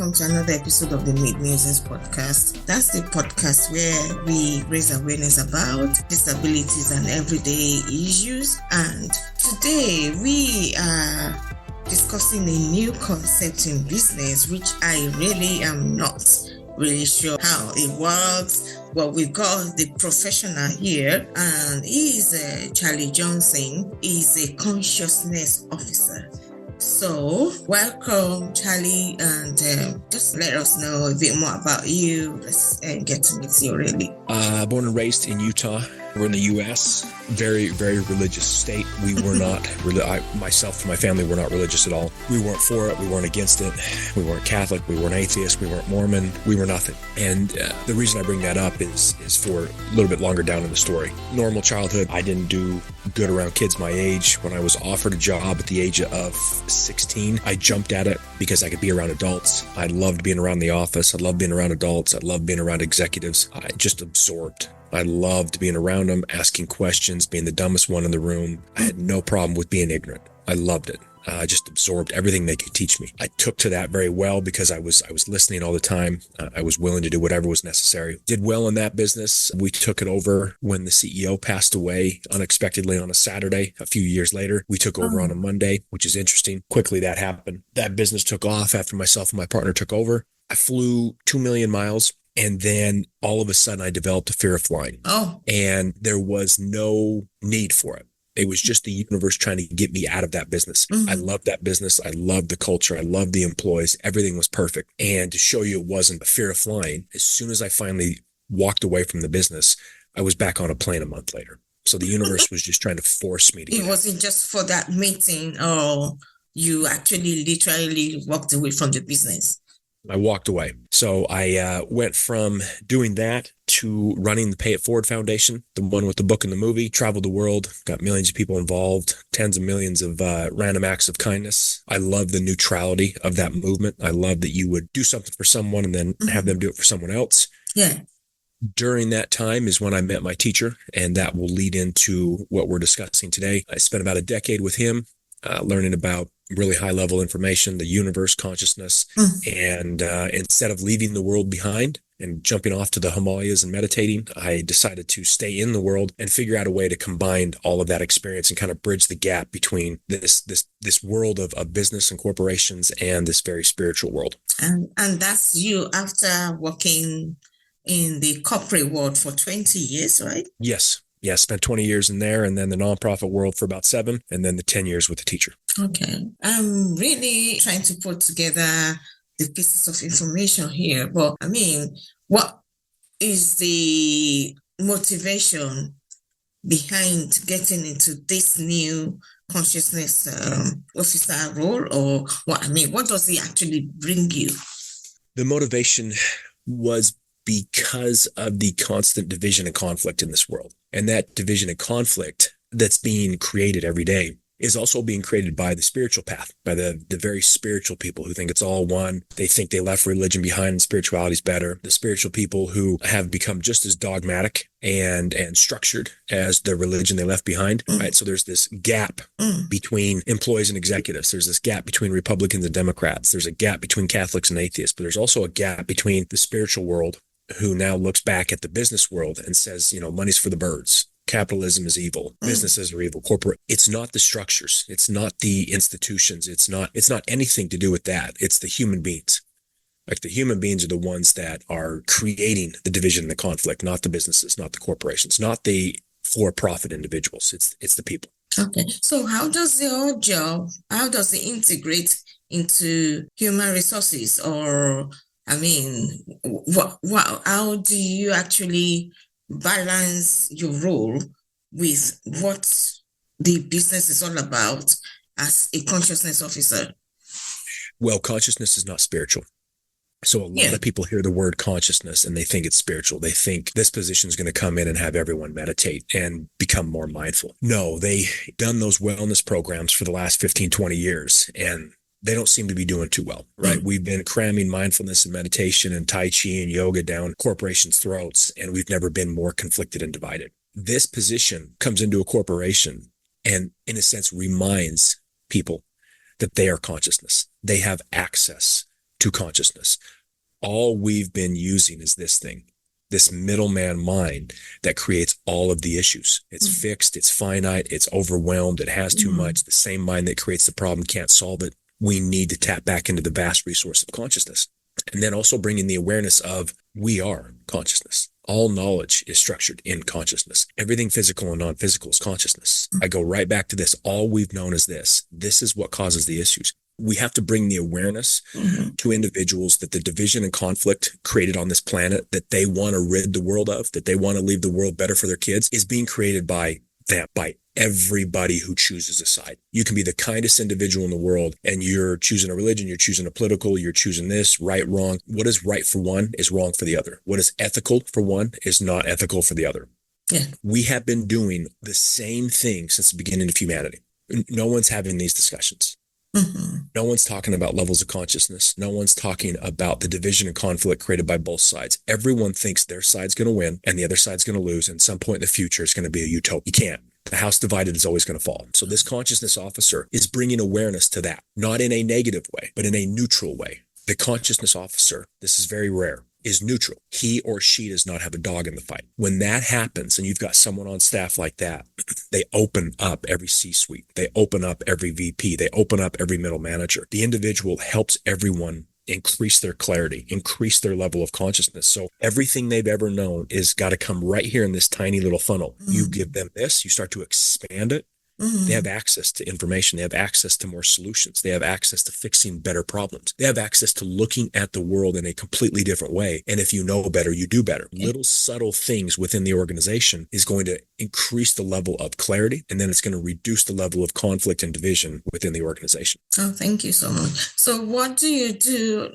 welcome to another episode of the Mid Musings podcast. That's the podcast where we raise awareness about disabilities and everyday issues. And today we are discussing a new concept in business, which I really am not really sure how it works. Well, we've got the professional here, and he is Charlie Johnson. He's a consciousness officer. So, welcome, Charlie, and just let us know a bit more about you. Let's get to meet you, really. Born and raised in Utah. We're in the U.S., very, very religious state. We were not, myself and my family were not religious at all. We weren't for it. We weren't against it. We weren't Catholic. We weren't atheist. We weren't Mormon. We were nothing. And the reason I bring that up is for a little bit longer down in the story. Normal childhood. I didn't do good around kids my age. When I was offered a job at the age of 16, I jumped at it because I could be around adults. I loved being around the office. I loved being around adults. I loved being around executives. I just absorbed. I loved being around them, asking questions, being the dumbest one in the room. I had no problem with being ignorant. I loved it. I just absorbed everything they could teach me. I took to that very well because I was listening all the time. I was willing to do whatever was necessary. Did well in that business. We took it over when the CEO passed away unexpectedly on a Saturday. A few years later, we took over on a Monday, which is interesting. Quickly that happened. That business took off after myself and my partner took over. I flew 2 million miles. And then all of a sudden I developed a fear of flying. And there was no need for it. It was just the universe trying to get me out of that business. I loved that business. I loved the culture. I loved the employees. Everything was perfect. And to show you it wasn't a fear of flying, as soon as I finally walked away from the business, I was back on a plane a month later. So the universe was just trying to force me to get It wasn't just for that meeting, or you actually literally walked away from the business? I walked away. So I went from doing that to running the Pay It Forward Foundation, the one with the book and the movie, traveled the world, got millions of people involved, tens of millions of random acts of kindness. I love the neutrality of that movement. I love that you would do something for someone and then have them do it for someone else. Yeah. During that time is when I met my teacher, and that will lead into what we're discussing today. I spent about a decade with him, learning about really high level information, the universe, consciousness. And instead of leaving the world behind and jumping off to the Himalayas and meditating, I decided to stay in the world and figure out a way to combine all of that experience and kind of bridge the gap between this world of business and corporations and this very spiritual world. And that's you after working in the corporate world for 20 years, right? Yes. Yeah, spent 20 years in there, and then the nonprofit world for about 7, and then the 10 years with the teacher. Okay. I'm really trying to put together the pieces of information here, but I mean, what is the motivation behind getting into this new consciousness officer role, or what does it actually bring you? The motivation was because of the constant division and conflict in this world. And that division and conflict that's being created every day is also being created by the spiritual path, by the very spiritual people who think it's all one. They think they left religion behind and spirituality is better. The spiritual people who have become just as dogmatic and structured as the religion they left behind, right? So there's this gap between employees and executives. There's this gap between Republicans and Democrats. There's a gap between Catholics and atheists, but there's also a gap between the spiritual world, who now looks back at the business world and says, money's for the birds. Capitalism is evil. Businesses are evil. Corporate. It's not the structures. It's not the institutions. It's not anything to do with that. It's the human beings. Like the human beings are the ones that are creating the division and the conflict, not the businesses, not the corporations, not the for-profit individuals. It's the people. Okay. So how does your job, how does it integrate into human resources? Or how do you actually balance your role with what the business is all about as a consciousness officer? Well, consciousness is not spiritual. So a lot of people hear the word consciousness and they think it's spiritual. They think this position is going to come in and have everyone meditate and become more mindful. No, they've done those wellness programs for the last 15, 20 years, and they don't seem to be doing too well, right? We've been cramming mindfulness and meditation and Tai Chi and yoga down corporations' throats, and we've never been more conflicted and divided. This position comes into a corporation and, in a sense, reminds people that they are consciousness. They have access to consciousness. All we've been using is this thing, this middleman mind that creates all of the issues. It's fixed, it's finite, it's overwhelmed, it has too much. The same mind that creates the problem can't solve it. We need to tap back into the vast resource of consciousness. And then also bringing the awareness of we are consciousness. All knowledge is structured in consciousness. Everything physical and non-physical is consciousness. I go right back to this. All we've known is this. This is what causes the issues. We have to bring the awareness to individuals that the division and conflict created on this planet that they want to rid the world of, that they want to leave the world better for their kids, is being created by them, by everybody who chooses a side. You can be the kindest individual in the world and you're choosing a religion, you're choosing a political, you're choosing this, right, wrong. What is right for one is wrong for the other. What is ethical for one is not ethical for the other. Yeah. We have been doing the same thing since the beginning of humanity. No one's having these discussions. No one's talking about levels of consciousness. No one's talking about the division and conflict created by both sides. Everyone thinks their side's going to win and the other side's going to lose. And at some point in the future, it's going to be a utopia. You can't. The house divided is always going to fall. So this consciousness officer is bringing awareness to that, not in a negative way, but in a neutral way. The consciousness officer, this is very rare, is neutral. He or she does not have a dog in the fight. When that happens and you've got someone on staff like that, they open up every C-suite. They open up every VP. They open up every middle manager. The individual helps everyone increase their clarity, increase their level of consciousness. So everything they've ever known is got to come right here in this tiny little funnel. You give them this, you start to expand it. They have access to information. They have access to more solutions. They have access to fixing better problems. They have access to looking at the world in a completely different way. And if you know better, you do better. Little subtle things within the organization is going to increase the level of clarity, and then it's going to reduce the level of conflict and division within the organization. Oh, thank you so much. So what do you do?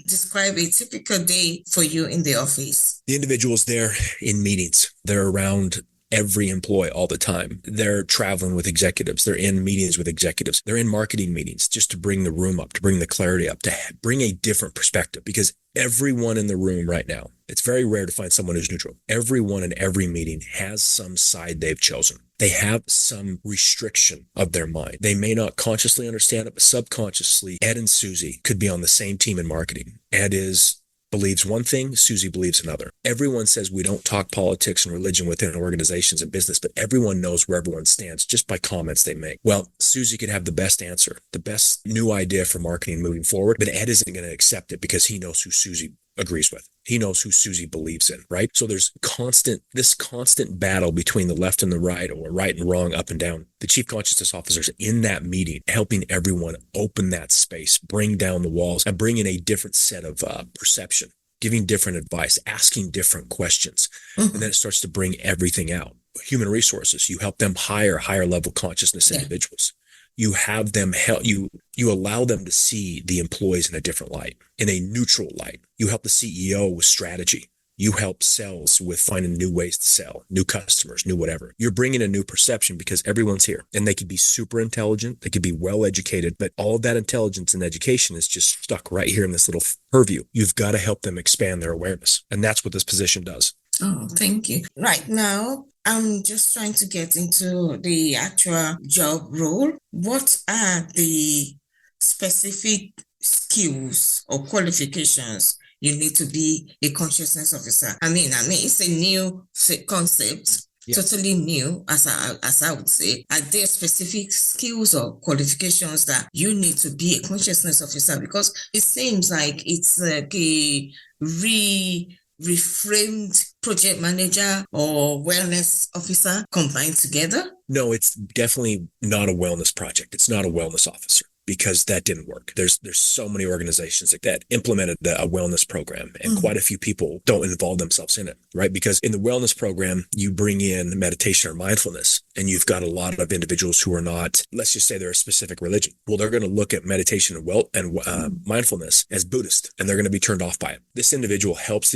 Describe a typical day for you in the office. The individuals there in meetings, they're around every employee all the time. They're traveling with executives. They're in meetings with executives. They're in marketing meetings just to bring the room up, to bring the clarity up, to bring a different perspective, because everyone in the room right now, it's very rare to find someone who's neutral. Everyone in every meeting has some side they've chosen. They have some restriction of their mind. They may not consciously understand it, but subconsciously, Ed and Susie could be on the same team in marketing. Ed believes one thing, Susie believes another. Everyone says we don't talk politics and religion within organizations and business, but everyone knows where everyone stands just by comments they make. Well, Susie could have the best answer, the best new idea for marketing moving forward, but Ed isn't going to accept it because he knows who Susie agrees with. He knows who Susie believes in, right? So there's this constant battle between the left and the right, or right and wrong, up and down. The chief consciousness officers in that meeting, helping everyone open that space, bring down the walls, and bring in a different set of perception, giving different advice, asking different questions. And then it starts to bring everything out. Human resources, you help them hire higher level consciousness individuals. You have them help you allow them to see the employees in a different light, in a neutral light. You help the CEO with strategy. You help sales with finding new ways to sell, new customers, new whatever. You're bringing a new perception because everyone's here, and they could be super intelligent. They could be well educated, but all of that intelligence and education is just stuck right here in this little purview. You've got to help them expand their awareness. And that's what this position does. Oh, thank you. Right now, I'm just trying to get into the actual job role. What are the specific skills or qualifications you need to be a consciousness officer? I mean, it's a new concept, totally new, as I would say. Are there specific skills or qualifications that you need to be a consciousness officer? Because it seems like it's like a reframed project manager or wellness officer combined together? No, it's definitely not a wellness project. It's not a wellness officer, because that didn't work. There's so many organizations that implemented a wellness program, and quite a few people don't involve themselves in it, right? Because in the wellness program, you bring in meditation or mindfulness, and you've got a lot of individuals who are not, let's just say they're a specific religion. Well, they're going to look at meditation and mindfulness as Buddhist, and they're going to be turned off by it. This individual helps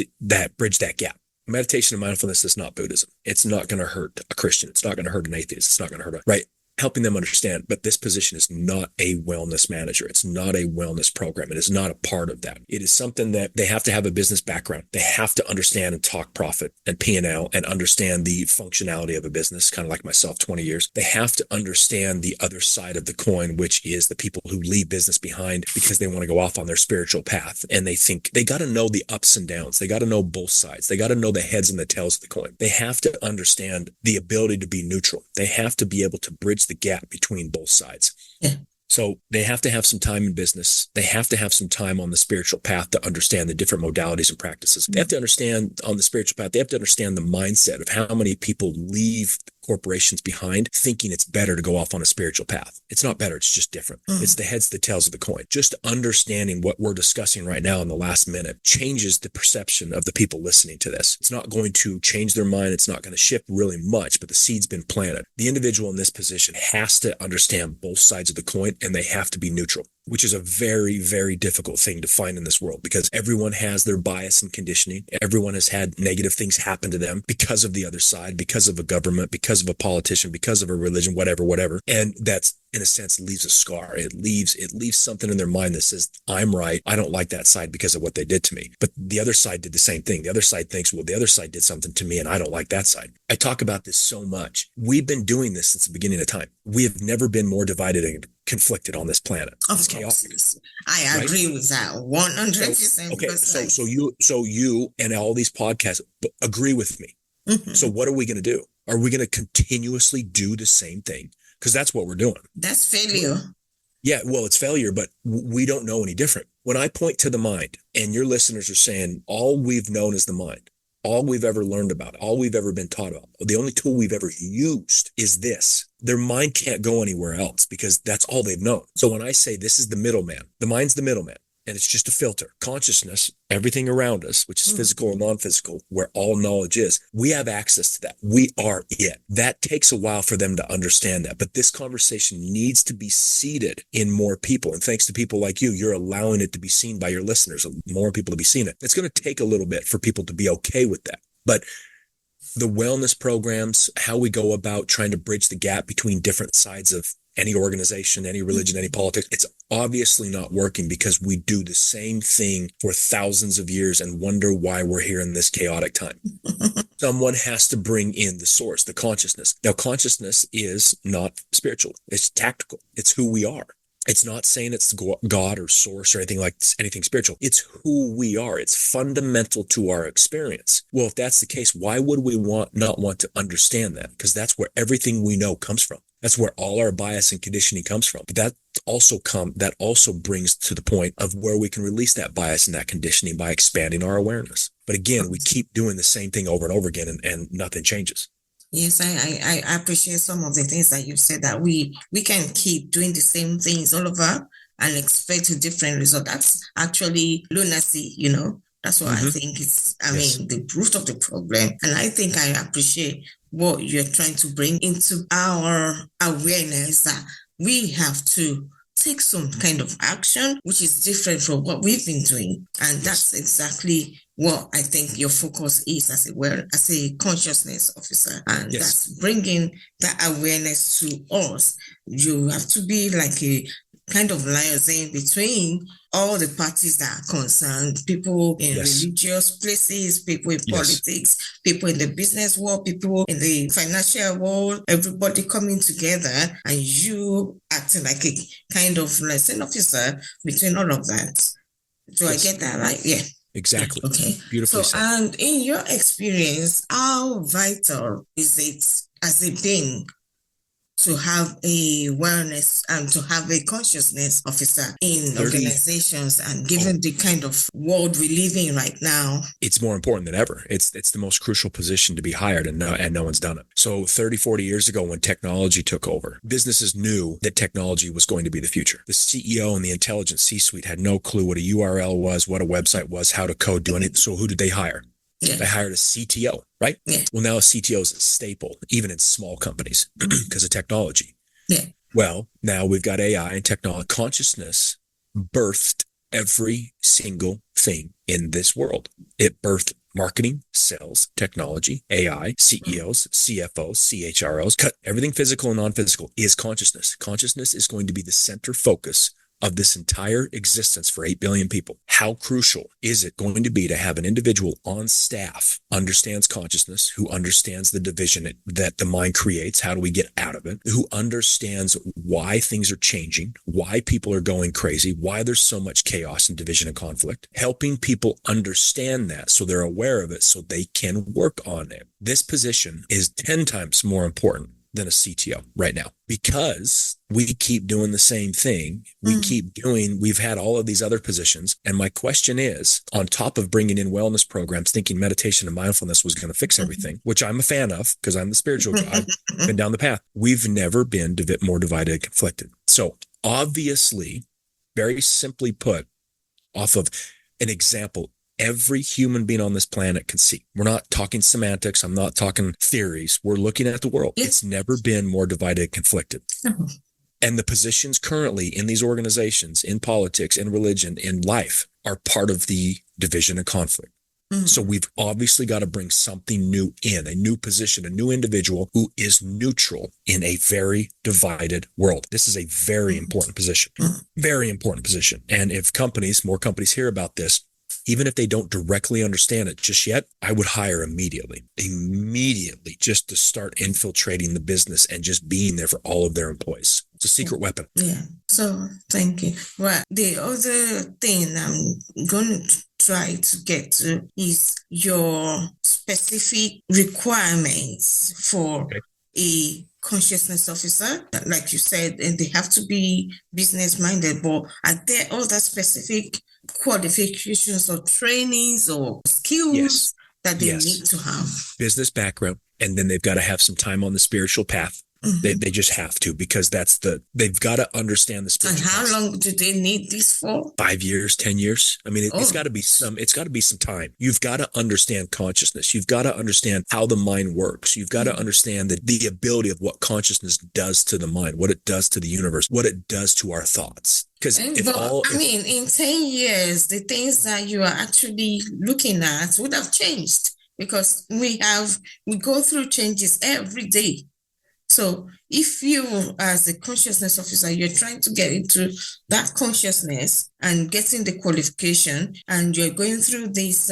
bridge that gap. Meditation and mindfulness is not Buddhism. It's not going to hurt a Christian. It's not going to hurt an atheist. It's not going to hurt right? helping them understand, but this position is not a wellness manager. It's not a wellness program. It is not a part of that. It is something that they have to have a business background. They have to understand and talk profit and P&L and understand the functionality of a business, kind of like myself, 20 years. They have to understand the other side of the coin, which is the people who leave business behind because they want to go off on their spiritual path. And they think they got to know the ups and downs. They got to know both sides. They got to know the heads and the tails of the coin. They have to understand the ability to be neutral. They have to be able to bridge the gap between both sides. Yeah. So they have to have some time in business. They have to have some time on the spiritual path to understand the different modalities and practices. They have to understand on the spiritual path, they have to understand the mindset of how many people leave corporations behind thinking it's better to go off on a spiritual path. It's not better. It's just different. It's the heads, the tails of the coin. Just understanding what we're discussing right now in the last minute changes the perception of the people listening to this. It's not going to change their mind. It's not going to shift really much, but the seed's been planted. The individual in this position has to understand both sides of the coin, and they have to be neutral, which is a very, very difficult thing to find in this world because everyone has their bias and conditioning. Everyone has had negative things happen to them because of the other side, because of a government, because of a politician, because of a religion, whatever. And that's, in a sense, leaves a scar. It leaves something in their mind that says, I'm right. I don't like that side because of what they did to me. But the other side did the same thing. The other side thinks, well, the other side did something to me and I don't like that side. I talk about this so much. We've been doing this since the beginning of time. We have never been more divided and conflicted on this planet. It's chaotic. I agree with that 100%. Okay, so you and all these podcasts agree with me. Mm-hmm. So what are we going to do? Are we going to continuously do the same thing? Because that's what we're doing. That's failure. Yeah, well, it's failure, but we don't know any different. When I point to the mind and your listeners are saying all we've known is the mind, all we've ever learned about, all we've ever been taught about, the only tool we've ever used is this. Their mind can't go anywhere else because that's all they've known. So when I say this is the middleman, the mind's the middleman. And it's just a filter. Consciousness, everything around us, which is physical and non-physical, where all knowledge is, we have access to that. We are it. That takes a while for them to understand that. But this conversation needs to be seeded in more people. And thanks to people like you, you're allowing it to be seen by your listeners, more people to be seeing it. It's going to take a little bit for people to be okay with that. But the wellness programs, how we go about trying to bridge the gap between different sides of any organization, any religion, any politics, it's obviously not working because we do the same thing for thousands of years and wonder why we're here in this chaotic time. Someone has to bring in the source, the consciousness. Now, consciousness is not spiritual. It's tactical. It's who we are. It's not saying it's God or source or anything spiritual. It's who we are. It's fundamental to our experience. Well, if that's the case, why would we not want to understand that? Because that's where everything we know comes from. That's where all our bias and conditioning comes from. But that also brings to the point of where we can release that bias and that conditioning by expanding our awareness. But again, we keep doing the same thing over and over again and nothing changes. Yes, I appreciate some of the things that you've said, that we can keep doing the same things all over and expect a different result. That's actually lunacy, That's what I think is, the root of the problem. And I think I appreciate what you're trying to bring into our awareness, that we have to take some kind of action, which is different from what we've been doing. And that's exactly what I think your focus is as a consciousness officer. And that's bringing that awareness to us. You have to be like a kind of liaison between all the parties that are concerned, people in religious places, people in politics, people in the business world, people in the financial world, everybody coming together, and you acting like a kind of liaison officer between all of that. Do I get that right? Yeah. Exactly. Okay. Beautifully said. And in your experience, how vital has it been to have a wellness and to have a consciousness officer in organizations, and given the kind of world we live in right now? It's more important than ever. It's the most crucial position to be hired, and no one's done it. So 30, 40 years ago, when technology took over, businesses knew that technology was going to be the future. The CEO and the intelligent C-suite had no clue what a URL was, what a website was, how to code, do anything. So who did they hire? Yeah. They hired a CTO, right? Yeah. Well, now a CTO is a staple, even in small companies, because of technology. Yeah. Well, now we've got AI and technology. Consciousness birthed every single thing in this world. It birthed marketing, sales, technology, AI, CEOs, CFOs, CHROs, cut everything physical and non-physical is consciousness. Consciousness is going to be the center focus of this entire existence for 8 billion people. How crucial is it going to be to have an individual on staff understands consciousness, who understands the division that the mind creates, how do we get out of it, who understands why things are changing, why people are going crazy, why there's so much chaos and division and conflict, helping people understand that so they're aware of it so they can work on it. This position is 10 times more important than a CTO right now, because we keep doing the same thing. We've had all of these other positions. And my question is, on top of bringing in wellness programs, thinking meditation and mindfulness was going to fix everything, which I'm a fan of because I'm the spiritual guy, I've been down the path. We've never been more divided and conflicted. So obviously, very simply put, off of an example, every human being on this planet can see. We're not talking semantics. I'm not talking theories. We're looking at the world. It's never been more divided and conflicted. And the positions currently in these organizations, in politics, in religion, in life, are part of the division and conflict. So we've obviously got to bring something new in, a new position, a new individual who is neutral in a very divided world. This is a very important position, very important position. And if more companies hear about this, even if they don't directly understand it just yet, I would hire immediately, just to start infiltrating the business and just being there for all of their employees. It's a secret weapon. Yeah. So thank you. Well, the other thing I'm going to try to get to is your specific requirements for a consciousness officer. Like you said, and they have to be business minded, but are there other specific qualifications or trainings or skills that they need to have? Business background, and then they've got to have some time on the spiritual path. They just have to, because they've got to understand the spiritual path. And how long do they need this for? 5 years, 10 years. I mean, it's got to be some time. You've got to understand consciousness. You've got to understand how the mind works. You've got to understand the ability of what consciousness does to the mind, what it does to the universe, what it does to our thoughts. Because in 10 years, the things that you are actually looking at would have changed, because we go through changes every day. So if you, as a consciousness officer, you're trying to get into that consciousness and getting the qualification, and you're going through this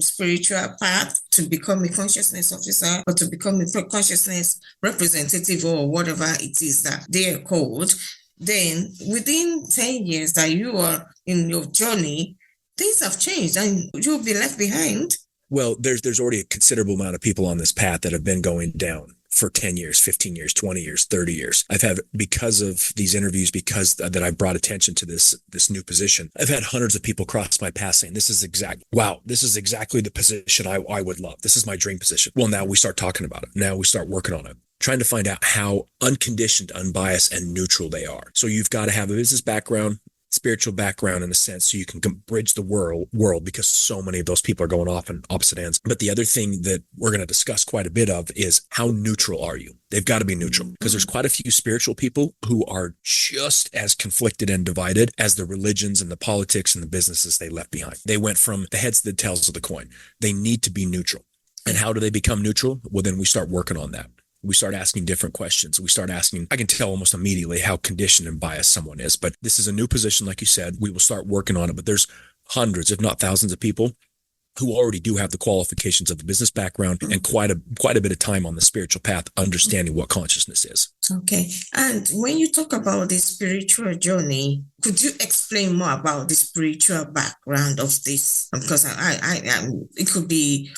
spiritual path to become a consciousness officer or to become a consciousness representative or whatever it is that they are called, then within 10 years that you are in your journey, things have changed and you'll be left behind. Well, there's already a considerable amount of people on this path that have been going down for 10 years, 15 years, 20 years, 30 years. I've had, because of these interviews, because that I brought attention to this new position, I've had hundreds of people cross my path saying, this is exactly the position I would love. This is my dream position. Well, now we start talking about it. Now we start working on it, trying to find out how unconditioned, unbiased, and neutral they are. So you've got to have a business background, spiritual background in a sense, so you can bridge the world, because so many of those people are going off in opposite ends. But the other thing that we're going to discuss quite a bit of is, how neutral are you? They've got to be neutral, because there's quite a few spiritual people who are just as conflicted and divided as the religions and the politics and the businesses they left behind. They went from the heads to the tails of the coin. They need to be neutral. And how do they become neutral? Well, then we start working on that. We start asking different questions. We start asking, I can tell almost immediately how conditioned and biased someone is, but this is a new position. Like you said, we will start working on it, but there's hundreds, if not thousands of people who already do have the qualifications of the business background and quite a bit of time on the spiritual path, understanding what consciousness is. Okay. And when you talk about the spiritual journey, could you explain more about the spiritual background of this? Because it could be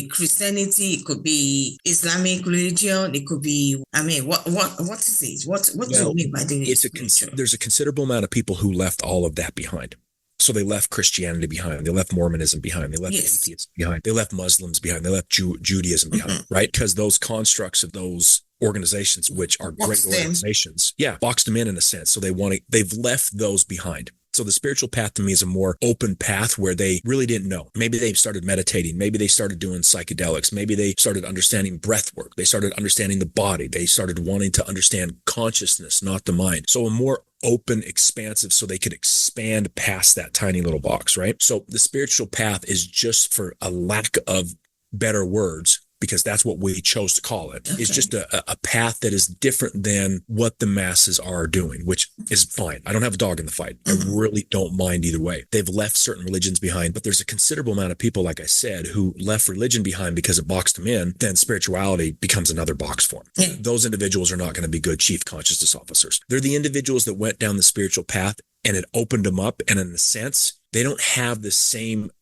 Christianity, it could be Islamic religion, it could be, what is it? What do you mean by the spiritual? There's a considerable amount of people who left all of that behind. So they left Christianity behind. They left Mormonism behind. They left atheists behind. They left Muslims behind. They left Judaism behind, right? Because those constructs of those organizations, which are great organizations, boxed them in a sense. So they've left those behind. So the spiritual path to me is a more open path where they really didn't know. Maybe they started meditating. Maybe they started doing psychedelics. Maybe they started understanding breath work. They started understanding the body. They started wanting to understand consciousness, not the mind. So a more open, expansive, so they could expand past that tiny little box, right? So the spiritual path is, just for a lack of better words, because that's what we chose to call it, is just a path that is different than what the masses are doing, which is fine. I don't have a dog in the fight. I really don't mind either way. They've left certain religions behind, but there's a considerable amount of people, like I said, who left religion behind because it boxed them in. Then spirituality becomes another box for them. Yeah. Those individuals are not going to be good chief consciousness officers. They're the individuals that went down the spiritual path and it opened them up. And in a sense, they don't have the same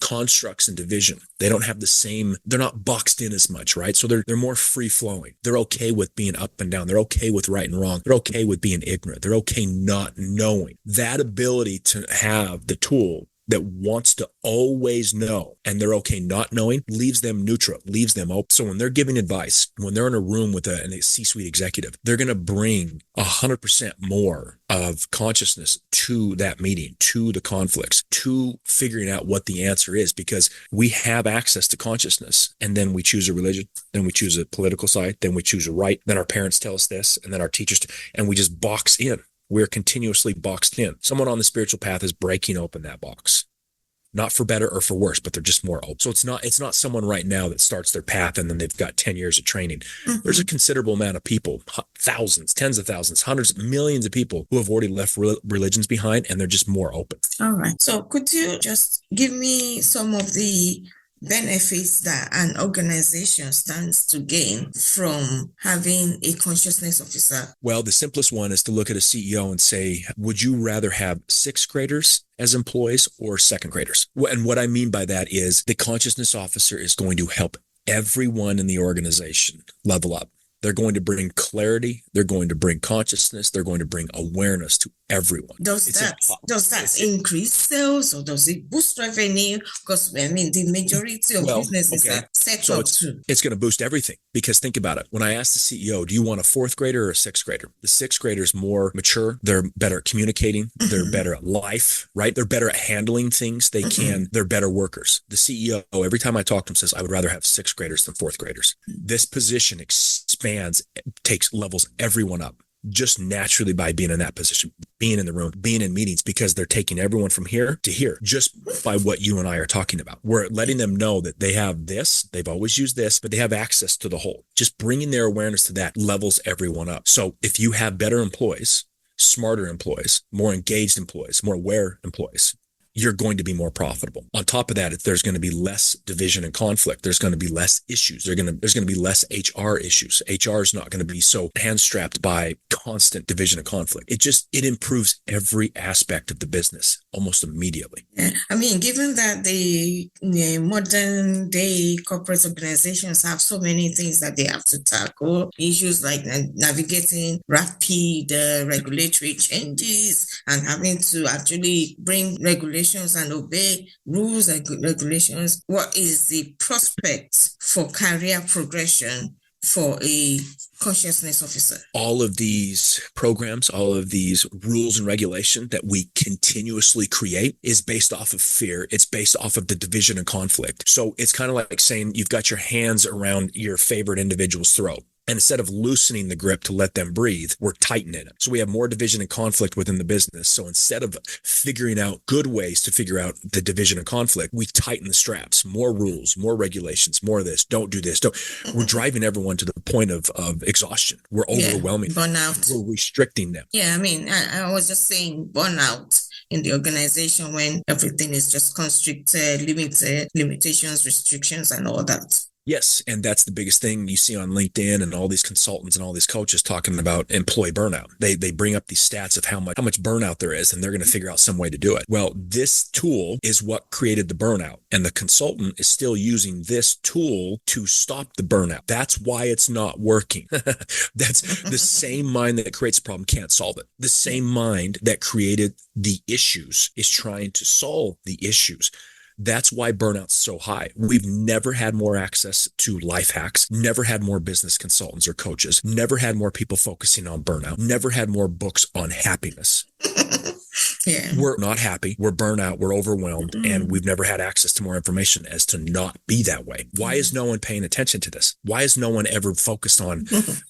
constructs and division. They don't have the same, they're not boxed in as much, right? So they're more free flowing. They're okay with being up and down. They're okay with right and wrong. They're okay with being ignorant. They're okay not knowing. That ability to have the tool that wants to always know, and they're okay not knowing, leaves them neutral, leaves them open. So when they're giving advice, when they're in a room with a C-suite executive, they're going to bring 100% more of consciousness to that meeting, to the conflicts, to figuring out what the answer is, because we have access to consciousness. And then we choose a religion, then we choose a political side, then we choose a right, then our parents tell us this, and then our teachers, and we just box in. We're continuously boxed in. Someone on the spiritual path is breaking open that box, not for better or for worse, but they're just more open. So it's not someone right now that starts their path and then they've got 10 years of training. There's a considerable amount of people, thousands, tens of thousands, hundreds, millions of people who have already left religions behind, and they're just more open. All right. So could you just give me some of the benefits that an organization stands to gain from having a consciousness officer? Well, the simplest one is to look at a CEO and say, would you rather have sixth graders as employees or second graders? And what I mean by that is the consciousness officer is going to help everyone in the organization level up. They're going to bring clarity. They're going to bring consciousness. They're going to bring awareness to everyone. Does that increase sales, or does it boost revenue? Because I mean, the majority of businesses are set up to. It's going to boost everything, because think about it. When I asked the CEO, do you want a fourth grader or a sixth grader? The sixth grader is more mature. They're better at communicating. They're better at life, right? They're better at handling things. They're better workers. The CEO, every time I talk to him, says, I would rather have sixth graders than fourth graders. This position expands, levels everyone up, just naturally by being in that position, being in the room, being in meetings, because they're taking everyone from here to here just by what you and I are talking about. We're letting them know that they have this, they've always used this, but they have access to the whole. Just bringing their awareness to that levels everyone up. So if you have better employees, smarter employees, more engaged employees, more aware employees, you're going to be more profitable. On top of that, there's going to be less division and conflict. There's going to be less issues. There's going to be less HR issues. HR is not going to be so hand-strapped by constant division and conflict. It improves every aspect of the business almost immediately. I mean, given that the modern day corporate organizations have so many things that they have to tackle, issues like navigating rapid regulatory changes and having to actually bring regulations and obey rules and regulations, what is the prospect for career progression for a consciousness officer? All of these programs, all of these rules and regulation that we continuously create is based off of fear. It's based off of the division and conflict. So it's kind of like saying you've got your hands around your favorite individual's throat. And instead of loosening the grip to let them breathe, we're tightening it. So we have more division and conflict within the business. So instead of figuring out good ways to figure out the division and conflict, we tighten the straps, more rules, more regulations, more of this. Don't do this. We're driving everyone to the point of exhaustion. We're overwhelming. Burnout. We're restricting them. Yeah, I mean, I was just saying burnout in the organization when everything is just constricted, limited, limitations, restrictions, and all that. Yes. And that's the biggest thing you see on LinkedIn and all these consultants and all these coaches talking about employee burnout. They bring up these stats of how much burnout there is, and they're going to figure out some way to do it. Well, this tool is what created the burnout, and the consultant is still using this tool to stop the burnout. That's why it's not working. That's the same mind that creates a problem can't solve it. The same mind that created the issues is trying to solve the issues. That's why burnout's so high. We've never had more access to life hacks, never had more business consultants or coaches, never had more people focusing on burnout, never had more books on happiness. Yeah. We're not happy. We're burnt out. We're overwhelmed. And we've never had access to more information as to not be that way. Why is no one paying attention to this? Why is no one ever focused on,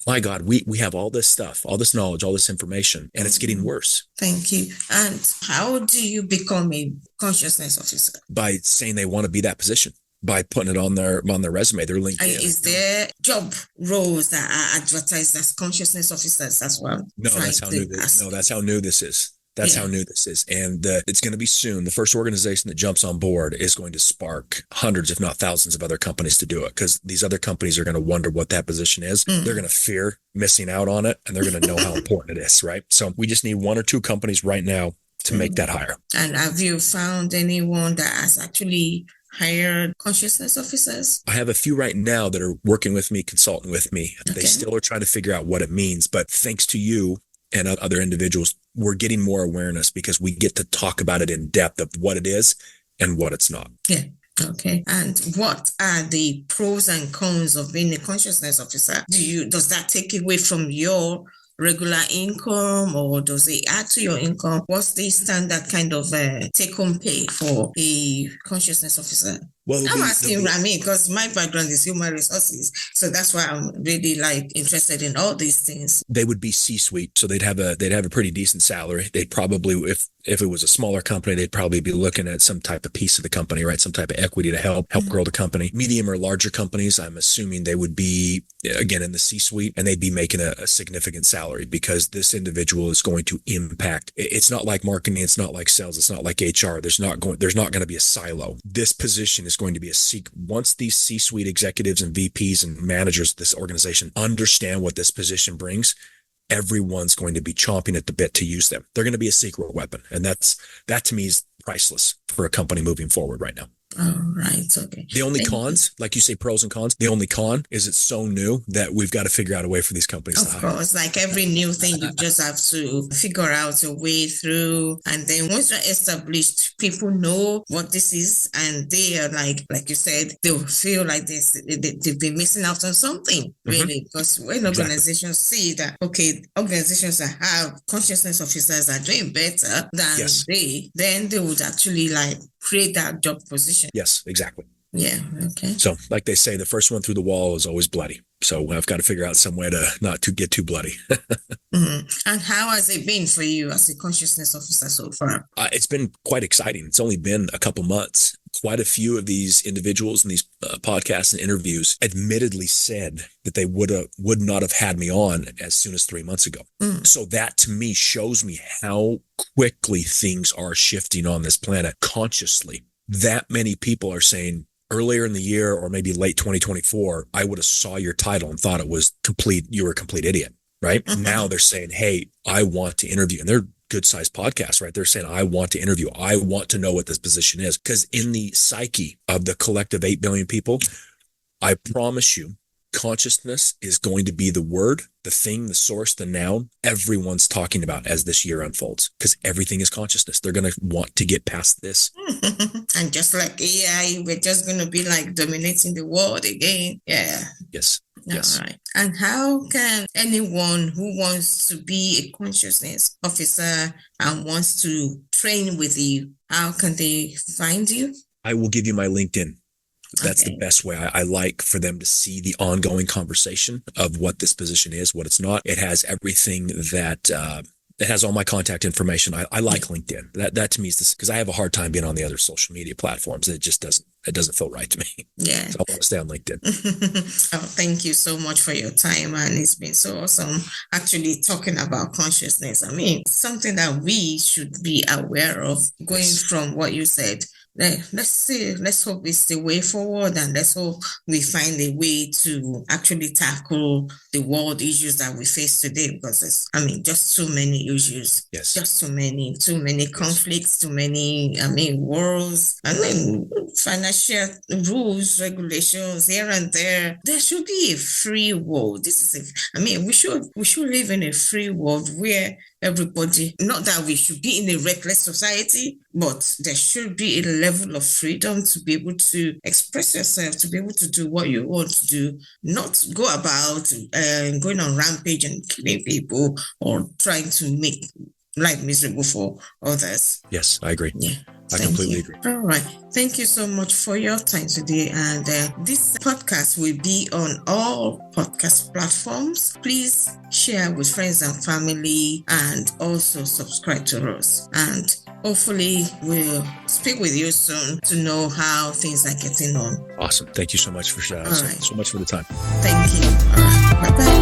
my God, we have all this stuff, all this knowledge, all this information, and it's getting worse. Thank you. And how do you become a consciousness officer? By saying they want to be that position, by putting it on their resume, their LinkedIn. Is there job roles that are advertised as consciousness officers as well? No, that's how new this. No, that's how new this is. That's how new this is. And it's going to be soon. The first organization that jumps on board is going to spark hundreds, if not thousands of other companies to do it, because these other companies are going to wonder what that position is. They're going to fear missing out on it, and they're going to know how important it is, right? So we just need one or two companies right now to make that hire. And have you found anyone that has actually hired consciousness officers? I have a few right now that are working with me, consulting with me. Okay. They still are trying to figure out what it means. But thanks to you and other individuals, we're getting more awareness because we get to talk about it in depth of what it is and what it's not. Yeah. Okay. And what are the pros and cons of being a consciousness officer? Does that take away from your regular income, or does it add to your income? What's the standard kind of take-home pay for a consciousness officer? Well, I'm asking Rami because my background is human resources, so that's why I'm really interested in all these things. They would be C-suite, so they'd have a pretty decent salary. They'd probably, if it was a smaller company, they'd probably be looking at some type of piece of the company, right? Some type of equity to help grow the company. Medium or larger companies, I'm assuming they would be again in the C-suite, and they'd be making a significant salary because this individual is going to impact. It's not like marketing, it's not like sales, it's not like HR. There's not going to be a silo. This position is going to be once these C-suite executives and VPs and managers of this organization understand what this position brings, everyone's going to be chomping at the bit to use them. They're going to be a secret weapon. And that to me is priceless for a company moving forward right now. Oh, right. Okay. The only cons, like you say, pros and cons, the only con is it's so new that we've got to figure out a way for these companies to hire. Of course, like every new thing, you just have to figure out a way through. And then once you're established, people know what this is. And they are like you said, they'll feel like they've been missing out on something, really. Because when organizations see that, okay, organizations that have consciousness officers are doing better than then they would actually create that job position. Yes, exactly. Yeah. Okay. So like they say, the first one through the wall is always bloody. So I've got to figure out some way to not to get too bloody. And how has it been for you as a consciousness officer so far? It's been quite exciting. It's only been a couple months. Quite a few of these individuals in these podcasts and interviews admittedly said that they would not have had me on as soon as 3 months ago. So that to me shows me how quickly things are shifting on this planet consciously. That many people are saying earlier in the year or maybe late 2024, I would have saw your title and thought it was you were a complete idiot, right? Now they're saying, hey, I want to interview. And they're good sized podcasts, right? They're saying, I want to interview. I want to know what this position is. Because in the psyche of the collective 8 billion people, I promise you, consciousness is going to be the word, the thing, the source, the noun everyone's talking about as this year unfolds, because everything is consciousness. They're going to want to get past this. And just like AI, we're just going to be dominating the world again. Yeah. Yes. Yes. All right. And how can anyone who wants to be a consciousness officer and wants to train with you, how can they find you? I will give you my LinkedIn. That's the best way. I like for them to see the ongoing conversation of what this position is, what it's not. It has everything that it has all my contact information. I like LinkedIn. That to me is this, because I have a hard time being on the other social media platforms. It just doesn't feel right to me. Yeah. So I want to stay on LinkedIn. Thank you so much for your time. And it's been so awesome actually talking about consciousness. I mean, something that we should be aware of going from what you said. Let's hope it's the way forward, and let's hope we find a way to actually tackle the world issues that we face today, because just too many issues. Yes. Just too many conflicts, too many, wars, financial rules, regulations here and there. There should be a free world. We should live in a free world where everybody, not that we should be in a reckless society, but there should be a level of freedom to be able to express yourself, to be able to do what you want to do, not go about going on rampage and killing people or trying to make life miserable for others. Yes, I agree. Yeah. I completely agree. All right. Thank you so much for your time today. And this podcast will be on all podcast platforms. Please share with friends and family and also subscribe to us. And hopefully we'll speak with you soon to know how things are getting on. Awesome. Thank you so much for so much for the time. Thank you. All right. Bye-bye.